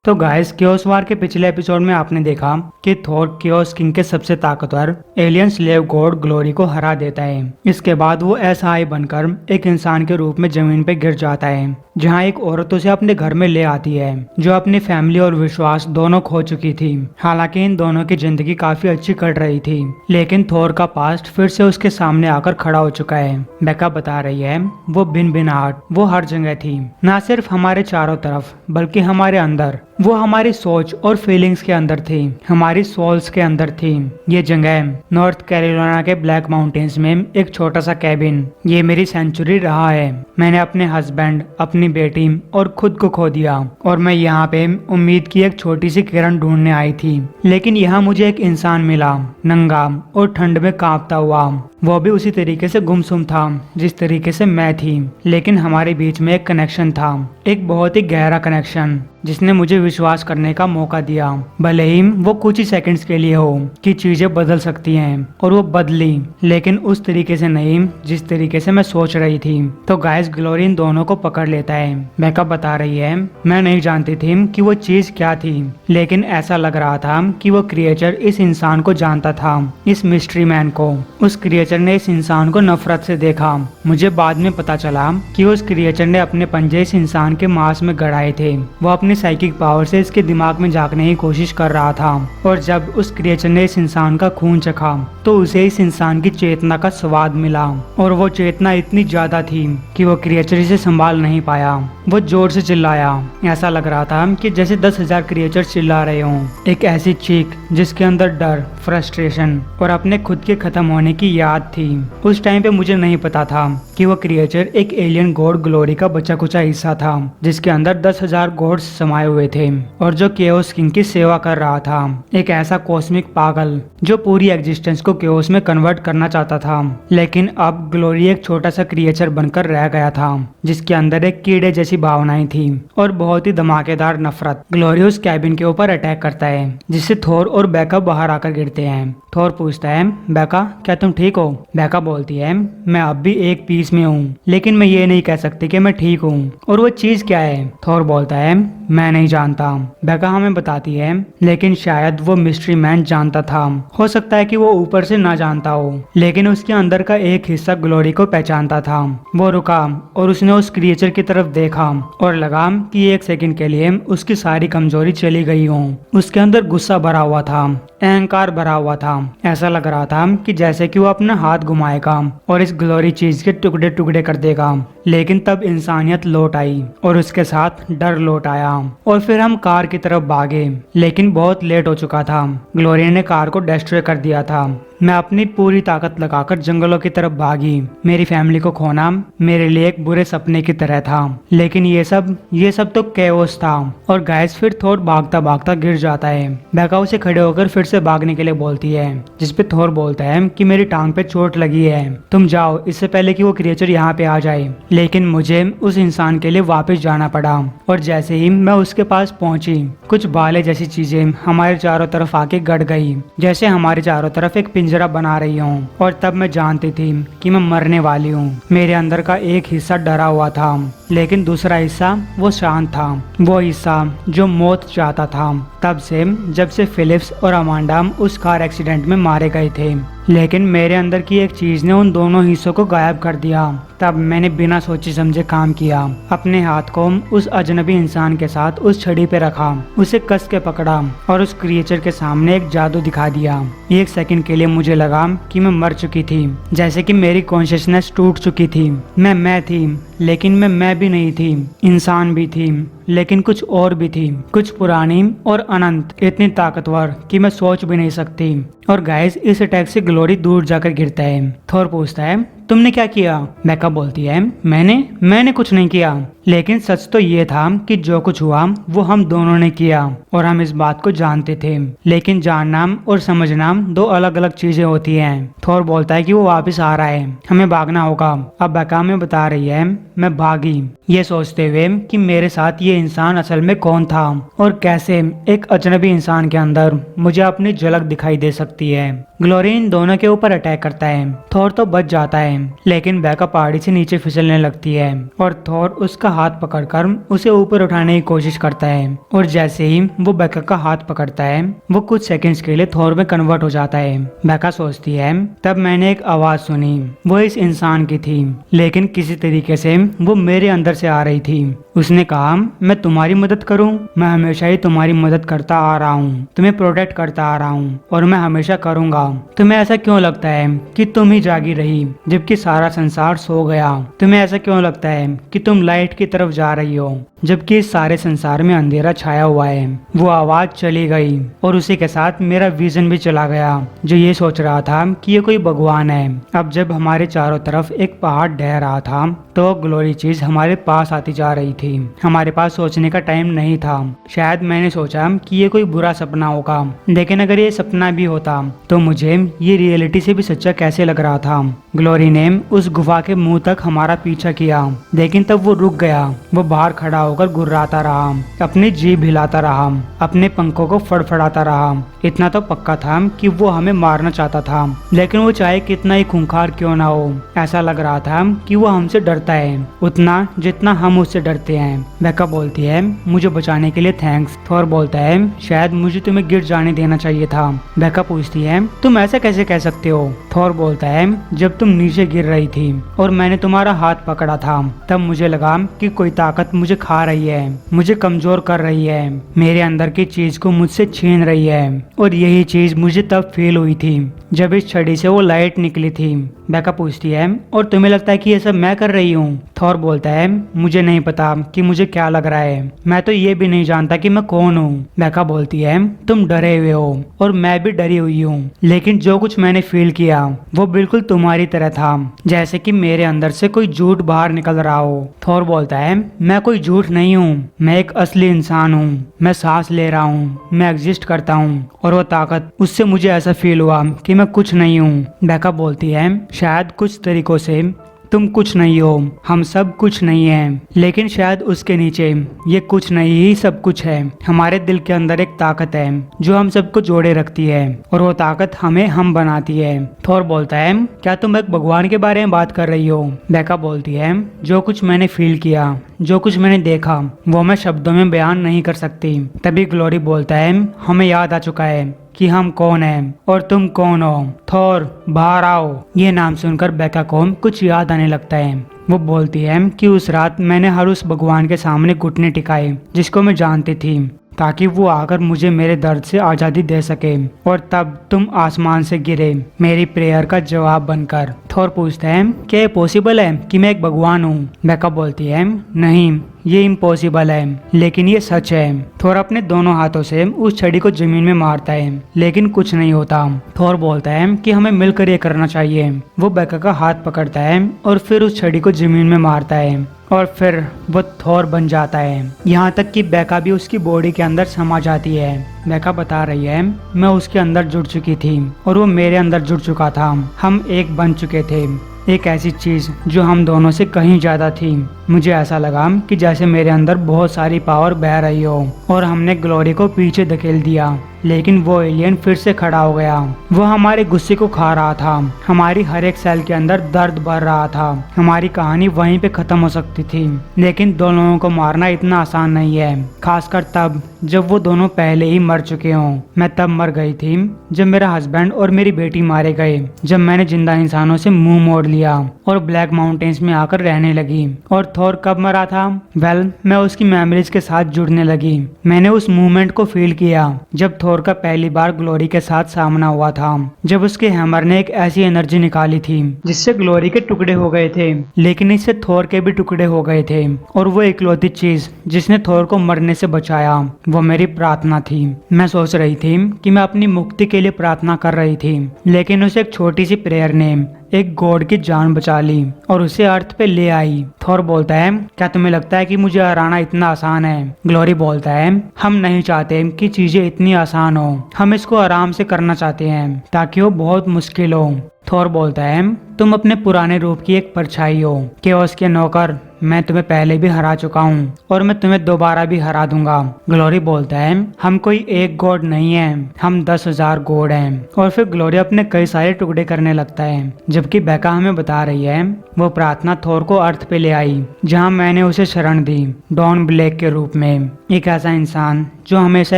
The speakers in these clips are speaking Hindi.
तो गाइस क्योस वार के पिछले एपिसोड में आपने देखा कि थोर क्योस किंग के सबसे ताकतवर एलियन स्लेव गॉड ग्लोरी को हरा देता है। इसके बाद वो असहाय बनकर एक इंसान के रूप में जमीन पे गिर जाता है, जहाँ एक औरत उसे अपने घर में ले आती है जो अपनी फैमिली और विश्वास दोनों खो चुकी थी। हालांकि इन दोनों की जिंदगी काफी अच्छी कट रही थी, लेकिन थोर का पास्ट फिर से उसके सामने आकर खड़ा हो चुका है। बेका बता रही है वो भिन-भिनाहट वो हर जगह थी, न सिर्फ हमारे चारों तरफ बल्कि हमारे अंदर। वो हमारी सोच और फीलिंग्स के अंदर थी, हमारी सोल्स के अंदर थी। ये जगह नॉर्थ कैरोलिना के ब्लैक माउंटेन्स में एक छोटा सा कैबिन, ये मेरी सेंचुरी रहा है। मैंने अपने हस्बैंड, अपनी बेटी और खुद को खो दिया और मैं यहाँ पे उम्मीद की एक छोटी सी किरण ढूंढने आई थी, लेकिन यहाँ मुझे एक इंसान मिला, नंगा और ठंड में कांपता हुआ। वो भी उसी तरीके से गुमसुम था जिस तरीके से मैं थी, लेकिन हमारे बीच में एक कनेक्शन था, एक बहुत ही गहरा कनेक्शन जिसने मुझे विश्वास करने का मौका दिया, भले ही वो कुछ ही सेकंड्स के लिए हो, कि चीजें बदल सकती हैं। और वो बदली, लेकिन उस तरीके से नहीं जिस तरीके से मैं सोच रही थी। तो गाइस ग्लोरी इन दोनों को पकड़ लेता है। बेका बता रही है मैं नहीं जानती थी कि वो चीज क्या थी, लेकिन ऐसा लग रहा था कि वो क्रिएचर इस इंसान को जानता था, इस मिस्ट्री मैन को। उस क्रिएचर ने इस इंसान को नफरत से देखा। मुझे बाद में पता चला कि उस क्रिएचर ने अपने पंजे इस इंसान के मांस में गड़ाए थे। वो अपनी साइकिक पावर से इसके दिमाग में झांकने की कोशिश कर रहा था, और जब उस क्रिएचर ने इस इंसान का खून चखा तो उसे इस इंसान की चेतना का स्वाद मिला, और वो चेतना इतनी ज्यादा थी कि वो क्रिएचर इसे संभाल नहीं पाया। वो जोर से चिल्लाया, ऐसा लग रहा था कि जैसे 10,000 क्रिएचर चिल्ला रहे हों। एक ऐसी चीख जिसके अंदर डर, फ्रस्ट्रेशन और अपने खुद के खत्म होने की याद थी। उस टाइम पे मुझे नहीं पता था कि वो क्रिएचर एक एलियन गॉड ग्लोरी का बचा कुचा हिस्सा था, जिसके अंदर 10,000 गॉड्स समाये हुए थे और जो केओस किंग की सेवा कर रहा था। एक ऐसा कॉस्मिक पागल जो पूरी एग्जिस्टेंस को केओस में कन्वर्ट करना चाहता था, लेकिन अब ग्लोरी एक छोटा सा क्रिएचर बनकर रह गया था जिसके अंदर एक कीड़े जैसी भावनाएं थी और बहुत ही धमाकेदार नफरत। ग्लोरी उस कैबिन के ऊपर अटैक करता है, जिससे थोर और बेका बाहर आकर गिरते हैं। थोर पूछता है बेका क्या तुम ठीक हो? बेका बोलती है मैं अब भी एक पीस में हूँ, लेकिन मैं ये नहीं कह सकती कि मैं ठीक हूँ। और वो चीज क्या है? थोर बोलता है मैं नहीं जानता। बेका हमें बताती है लेकिन शायद वो मिस्ट्री मैन जानता था। हो सकता है कि वो ऊपर से ना जानता हो, लेकिन उसके अंदर का एक हिस्सा ग्लोरी को पहचानता था। वो रुका और उसने उस क्रिएचर की तरफ देखा और लगा कि एक सेकंड के लिए उसकी सारी कमजोरी चली गई हो। उसके अंदर गुस्सा भरा हुआ था, अहंकार भरा हुआ था। ऐसा लग रहा था कि जैसे कि वो अपना हाथ घुमाएगा और इस ग्लोरी चीज के टुकड़े टुकड़े कर देगा। लेकिन तब इंसानियत लौट आई और उसके साथ डर लौट आया, और फिर हम कार की तरफ भागे, लेकिन बहुत लेट हो चुका था। ग्लोरी ने कार को डिस्ट्रॉय कर दिया था। मैं अपनी पूरी ताकत लगाकर जंगलों की तरफ भागी। मेरी फैमिली को खोना मेरे लिए एक बुरे सपने की तरह था, लेकिन ये सब तो कैओस था। और गाइस फिर थोर भागता भागता गिर जाता है। बेका उसे खड़े होकर फिर से भागने के लिए बोलती है, जिसपे थोर बोलता है कि मेरी टांग पे चोट लगी है, तुम जाओ इससे पहले कि वो क्रिएचर यहाँ पे आ जाए। लेकिन मुझे उस इंसान के लिए वापस जाना पड़ा, और जैसे ही मैं उसके पास पहुंची, कुछ भाले जैसी चीजें हमारे चारों तरफ आके गड़ गई, जैसे हमारे चारों तरफ एक पिंजरा बना रही हूँ। और तब मैं जानती थी कि मैं मरने वाली हूँ। मेरे अंदर का एक हिस्सा डरा हुआ था, लेकिन दूसरा हिस्सा वो शांत था, वो हिस्सा जो मौत चाहता था। तब से जब से फिलिप्स और अमांडा उस कार एक्सीडेंट में मारे गए थे, लेकिन मेरे अंदर की एक चीज ने उन दोनों हिस्सों को गायब कर दिया। तब मैंने बिना सोचे समझे काम किया, अपने हाथ को उस अजनबी इंसान के साथ उस छड़ी पे रखा, उसे कस के पकड़ा और उस क्रिएचर के सामने एक जादू दिखा दिया। एक सेकंड के लिए मुझे लगा कि मैं मर चुकी थी, जैसे कि मेरी कॉन्शियसनेस टूट चुकी थी। मैं थी, लेकिन मैं भी नहीं थी। इंसान भी थी, लेकिन कुछ और भी थी, कुछ पुरानी और अनंत, इतनी ताकतवर कि मैं सोच भी नहीं सकती। और गाइस इस अटैक से ग्लोरी दूर जाकर गिरता है। थोर पूछता है तुमने क्या किया? बेका बोलती है मैंने कुछ नहीं किया, लेकिन सच तो ये था कि जो कुछ हुआ वो हम दोनों ने किया, और हम इस बात को जानते थे। लेकिन जानना और समझना दो अलग अलग चीजें होती हैं। थोर बोलता है कि वो वापस आ रहा है, हमें भागना होगा। अब बेका में बता रही है मैं भागी, ये सोचते हुए कि मेरे साथ ये इंसान असल में कौन था और कैसे एक अजनबी इंसान के अंदर मुझे अपनी झलक दिखाई दे सकती है। ग्लोरी इन दोनों के ऊपर अटैक करता है। थोर तो बच जाता है, लेकिन बेका पहाड़ी से नीचे फिसलने लगती है और थोर उसका हाथ पकड़कर उसे ऊपर उठाने की कोशिश करता है। और जैसे ही वो बेका का हाथ पकड़ता है वो कुछ सेकंड्स के लिए थोर में कन्वर्ट हो जाता है। बेका सोचती है तब मैंने एक आवाज सुनी, वो इस इंसान की थी लेकिन किसी तरीके से वो मेरे अंदर से आ रही थी। उसने कहा मैं तुम्हारी मदद करूं? मैं हमेशा ही तुम्हारी मदद करता आ रहा हूं, तुम्हें प्रोटेक्ट करता आ रहा हूं और मैं हमेशा करूंगा। तुम्हें ऐसा क्यों लगता है कि तुम ही जागी रही जबकि सारा संसार सो गया? तुम्हें ऐसा क्यों लगता है कि तुम लाइट की तरफ जा रही हो जबकि इस सारे संसार में अंधेरा छाया हुआ है? वो आवाज चली गई और उसी के साथ मेरा विजन भी चला गया जो ये सोच रहा था कि ये कोई भगवान है। अब जब हमारे चारों तरफ एक पहाड़ ढह रहा था तो ग्लोरी चीज हमारे पास आती जा रही थी। हमारे पास सोचने का टाइम नहीं था। शायद मैंने सोचा कि ये कोई बुरा सपना होगा, लेकिन अगर ये सपना भी होता तो मुझे ये रियलिटी से भी सच्चा कैसे लग रहा था। ग्लोरी ने उस गुफा के मुंह तक हमारा पीछा किया लेकिन तब वो रुक गया। वो बाहर खड़ा होकर गुर्राता रहा, अपनी जीभ हिलाता रहा, अपने पंखों को फड़फड़ाता रहा। इतना तो पक्का था कि वो हमें मारना चाहता था, लेकिन वो चाहे कितना ही खूंखार क्यों ना हो, ऐसा लग रहा था कि वो हमसे डरता है उतना जितना हम उससे डरते हैं। बेका बोलती है मुझे बचाने के लिए थैंक्स। थोर बोलता है शायद मुझे तुम्हें गिर जाने देना चाहिए था। बेका पूछती है तुम ऐसा कैसे कह सकते हो? थोर बोलता है जब तुम नीचे गिर रही थी और मैंने तुम्हारा हाथ पकड़ा था तब मुझे लगा कि कोई ताकत मुझे खा रही है, मुझे कमजोर कर रही है, मेरे अंदर की चीज को मुझसे छीन रही है। और यही चीज मुझे तब फील हुई थी जब इस छड़ी से वो लाइट निकली थी। बेका पूछती है और तुम्हें लगता है कि ये सब मैं कर रही हूँ? थोर बोलता है मुझे नहीं पता कि मुझे क्या लग रहा है, मैं तो ये भी नहीं जानता कि मैं कौन हूँ। बेका बोलती है तुम डरे हुए हो और मैं भी डरी हुई हूँ, लेकिन जो कुछ मैंने फील किया वो बिल्कुल तुम्हारी तरह था, जैसे कि मेरे अंदर से कोई झूठ बाहर निकल रहा हो। थोर बोलता है मैं कोई झूठ नहीं हूँ, मैं एक असली इंसान हूँ, मैं सांस ले रहा हूँ, मैं एग्जिस्ट करता हूँ और वो ताकत, उससे मुझे ऐसा फील हुआ कि मैं कुछ नहीं हूँ। बेका बोलती है शायद कुछ तरीकों से तुम कुछ नहीं हो, हम सब कुछ नहीं हैं, लेकिन शायद उसके नीचे ये कुछ नहीं ही सब कुछ है। हमारे दिल के अंदर एक ताकत है जो हम सबको जोड़े रखती है और वो ताकत हमें हम बनाती है। थोर बोलता है क्या तुम एक भगवान के बारे में बात कर रही हो? बेका बोलती है जो कुछ मैंने फील किया, जो कुछ मैंने देखा वो मैं शब्दों में बयान नहीं कर सकती। तभी ग्लोरी बोलता है हमें याद आ चुका है कि हम कौन हैं और तुम कौन हो। थोर बाहर आओ। ये नाम सुनकर बेका को कुछ याद आने लगता है। वो बोलती है कि उस रात मैंने हर उस भगवान के सामने घुटने टिकाए जिसको मैं जानती थी ताकि वो आकर मुझे मेरे दर्द से आज़ादी दे सके, और तब तुम आसमान से गिरे मेरी प्रेयर का जवाब बनकर। थोर पूछता है क्या ये पॉसिबल है कि मैं एक भगवान हूँ? बेका बोलती है नहीं, ये इम्पॉसिबल है लेकिन ये सच है। थोर अपने दोनों हाथों से उस छड़ी को जमीन में मारता है लेकिन कुछ नहीं होता। थोर बोलता है कि हमें मिलकर ये करना चाहिए। वो बेका का हाथ पकड़ता है और फिर उस छड़ी को जमीन में मारता है और फिर वो थोर बन जाता है। यहाँ तक कि बेका भी उसकी बॉडी के अंदर समा जाती है। बेका बता रही है मैं उसके अंदर जुड़ चुकी थी और वो मेरे अंदर जुड़ चुका था। हम एक बन चुके थे, एक ऐसी चीज जो हम दोनों से कहीं ज्यादा थी। मुझे ऐसा लगा कि जैसे मेरे अंदर बहुत सारी पावर बह रही हो और हमने ग्लोरी को पीछे धकेल दिया, लेकिन वो एलियन फिर से खड़ा हो गया। वो हमारे गुस्से को खा रहा था, हमारी हर एक सेल के अंदर दर्द भर रहा था। हमारी कहानी वहीं पे खत्म हो सकती थी, लेकिन दो लोगों को मारना इतना आसान नहीं है, खासकर तब जब वो दोनों पहले ही मर चुके हों। मैं तब मर गई थी जब मेरा हस्बैंड और मेरी बेटी मारे गए, जब मैंने जिंदा इंसानों से मुंह मोड़ लिया और ब्लैक माउंटेन्स में आकर रहने लगी। और थोर कब मरा था? मैं उसकी मेमोरीज के साथ जुड़ने लगी। मैंने उस मूवमेंट को फील किया जब थोर का पहली बार ग्लोरी के साथ सामना हुआ था, जब उसके हैमर ने एक ऐसी एनर्जी निकाली थी जिससे ग्लोरी के टुकड़े हो गए थे, लेकिन इससे थोर के भी टुकड़े हो गए थे। और वो इकलौती चीज जिसने थोर को मरने से बचाया वो मेरी प्रार्थना थी। मैं सोच रही थी कि मैं अपनी मुक्ति के लिए प्रार्थना कर रही थी, लेकिन उसे एक छोटी सी प्रेयर ने एक गॉड की जान बचा ली और उसे अर्थ पे ले आई। थोर बोलता है क्या तुम्हें लगता है कि मुझे हराना इतना आसान है? ग्लोरी बोलता है हम नहीं चाहते कि चीजें इतनी आसान हो, हम इसको आराम से करना चाहते हैं ताकि वो बहुत मुश्किल हो। थोर बोलता है तुम अपने पुराने रूप की एक परछाई हो, केओस के नौकर मैं तुम्हें पहले भी हरा चुका हूँ और मैं तुम्हें दोबारा भी हरा दूंगा। ग्लोरी बोलता है, हम कोई एक गॉड नहीं है, हम 10,000 गॉड हैं। और फिर ग्लोरी अपने कई सारे टुकड़े करने लगता है, जबकि बेका हमें बता रही है वो प्रार्थना थोर को अर्थ पे ले आई जहाँ मैंने उसे शरण दी, डॉन ब्लैक के रूप में, एक ऐसा इंसान जो हमेशा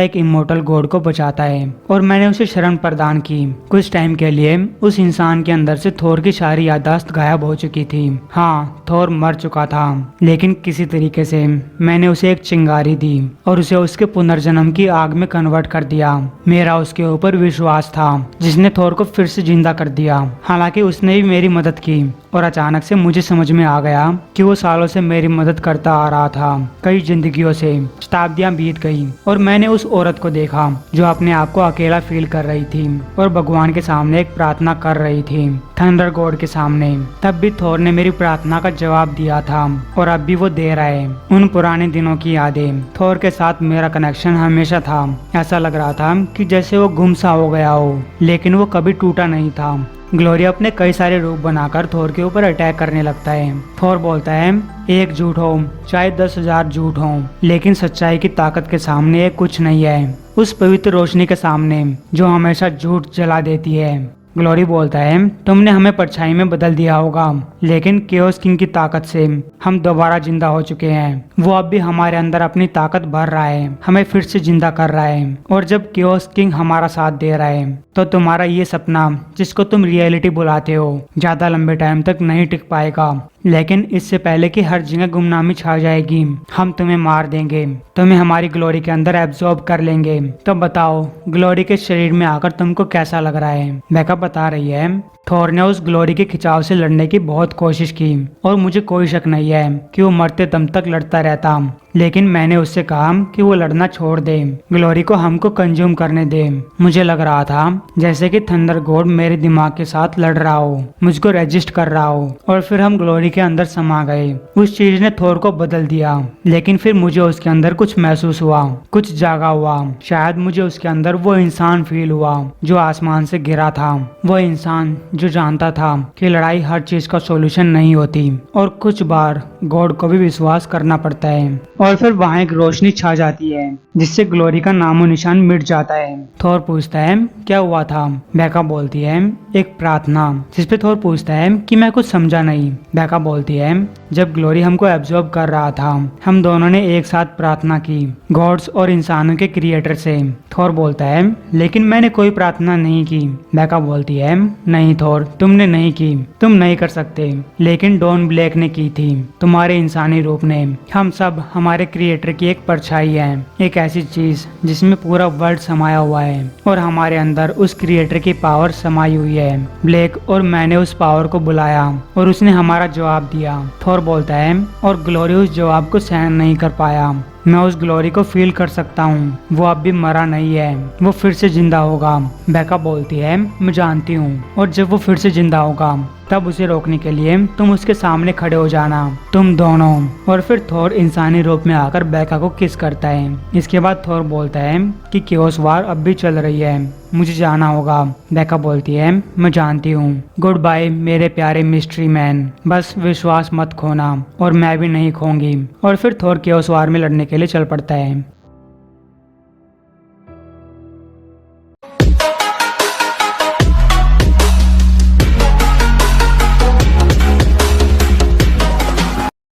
एक इमोर्टल गॉड को बचाता है। और मैंने उसे शरण प्रदान की। कुछ टाइम के लिए उस इंसान के अंदर से थोर की सारी याददाश्त गायब हो चुकी थी। हाँ, थोर मर चुका था, लेकिन किसी तरीके से मैंने उसे एक चिंगारी दी और उसे उसके पुनर्जन्म की आग में कन्वर्ट कर दिया। मेरा उसके ऊपर विश्वास था जिसने थोर को फिर से जिंदा कर दिया। हालांकि उसने भी मेरी मदद की और अचानक से मुझे समझ में आ गया कि वो सालों से मेरी मदद करता आ रहा था। कई जिंदगियों से शताब्दियां बीत गई और मैंने उस औरत को देखा जो अपने आप को अकेला फील कर रही थी और भगवान के सामने एक प्रार्थना कर रही थी, थंडर गॉड के सामने। तब भी थोर ने मेरी प्रार्थना का जवाब दिया था और अब भी वो दे रहा है। उन पुराने दिनों की यादें, थोर के साथ मेरा कनेक्शन हमेशा था। ऐसा लग रहा था कि जैसे वो गुमसा हो गया हो, लेकिन वो कभी टूटा नहीं था। ग्लोरी अपने कई सारे रूप बनाकर थोर के ऊपर अटैक करने लगता है। थोर बोलता है, एक झूठ हो चाहे 10,000 झूठ हो, लेकिन सच्चाई की ताकत के सामने ये कुछ नहीं है, उस पवित्र रोशनी के सामने जो हमेशा झूठ जला देती है। ग्लोरी बोलता है, तुमने हमें परछाई में बदल दिया होगा, लेकिन केओस किंग की ताकत से हम दोबारा जिंदा हो चुके हैं। वो अब भी हमारे अंदर अपनी ताकत भर रहा है, हमें फिर से जिंदा कर रहा है। और जब केओस किंग हमारा साथ दे रहा है तो तुम्हारा ये सपना जिसको तुम रियलिटी बुलाते हो ज्यादा लंबे टाइम तक नहीं टिक पाएगा। लेकिन इससे पहले कि हर जगह गुमनामी छा जाएगी, हम तुम्हें मार देंगे, तुम्हें हमारी ग्लोरी के अंदर एब्जॉर्ब कर लेंगे। तो बताओ, ग्लोरी के शरीर में आकर तुमको कैसा लग रहा है? बेका बता रही है, थोर ने उस ग्लोरी के खिंचाव से लड़ने की बहुत कोशिश की और मुझे कोई शक नहीं है कि वो मरते दम तक लड़ता रहता, लेकिन मैंने उससे कहा कि वो लड़ना छोड़ दे, ग्लोरी को हमको कंज्यूम करने दे। मुझे लग रहा था जैसे कि थंडर गॉड मेरे दिमाग के साथ लड़ रहा हो, मुझको रेजिस्ट कर रहा हो, और फिर हम ग्लोरी के अंदर समा गए। उस चीज ने थोर को बदल दिया, लेकिन फिर मुझे उसके अंदर कुछ महसूस हुआ, कुछ जागा हुआ। शायद मुझे उसके अंदर वो इंसान फील हुआ जो आसमान से गिरा था, वो इंसान जो जानता था कि लड़ाई हर चीज का सॉल्यूशन नहीं होती और कुछ बार गॉड को भी विश्वास करना पड़ता है। और फिर वहाँ एक रोशनी छा जाती है जिससे ग्लोरी का नामो निशान मिट जाता है। थोर पूछता है, क्या हुआ था? बेका बोलती है, एक प्रार्थना। जिस पे थोर पूछता है कि मैं कुछ समझा नहीं। बेका बोलती है, जब ग्लोरी हमको एब्जॉर्ब कर रहा था, हम दोनों ने एक साथ प्रार्थना की, गॉड्स और इंसानों के क्रिएटर से। थोर बोलता है, लेकिन मैंने कोई प्रार्थना नहीं की। बेका बोलती है, नहीं थोर, तुमने नहीं की, तुम नहीं कर सकते, लेकिन डॉन ब्लैक ने की थी, तुम्हारे इंसानी रूप ने। हम सब हमारे क्रिएटर की एक परछाई है, एक ऐसी चीज जिसमें पूरा वर्ल्ड समाया हुआ है और हमारे अंदर उस क्रिएटर की पावर समाई हुई है। ब्लैक और मैंने उस पावर को बुलाया और उसने हमारा जवाब दिया। थोर बोलता है, और ग्लोरी उस जवाब को सहन नहीं कर पाया। मैं उस ग्लोरी को फील कर सकता हूँ, वो अब भी मरा नहीं है, वो फिर से जिंदा होगा। बेका बोलती है, मैं जानती हूँ, और जब वो फिर से जिंदा होगा तब उसे रोकने के लिए तुम उसके सामने खड़े हो जाना, तुम दोनों। और फिर थोर इंसानी रूप में आकर बेका को किस करता है। इसके बाद थोर बोलता है कि केओस वार अब भी चल रही है, मुझे जाना होगा। बेका बोलती है, मैं जानती हूँ, गुड बाय मेरे प्यारे मिस्ट्री मैन, बस विश्वास मत खोना और मैं भी नहीं खोऊंगी। और फिर थोर केओस वार में लड़ने के लिए चल पड़ता है।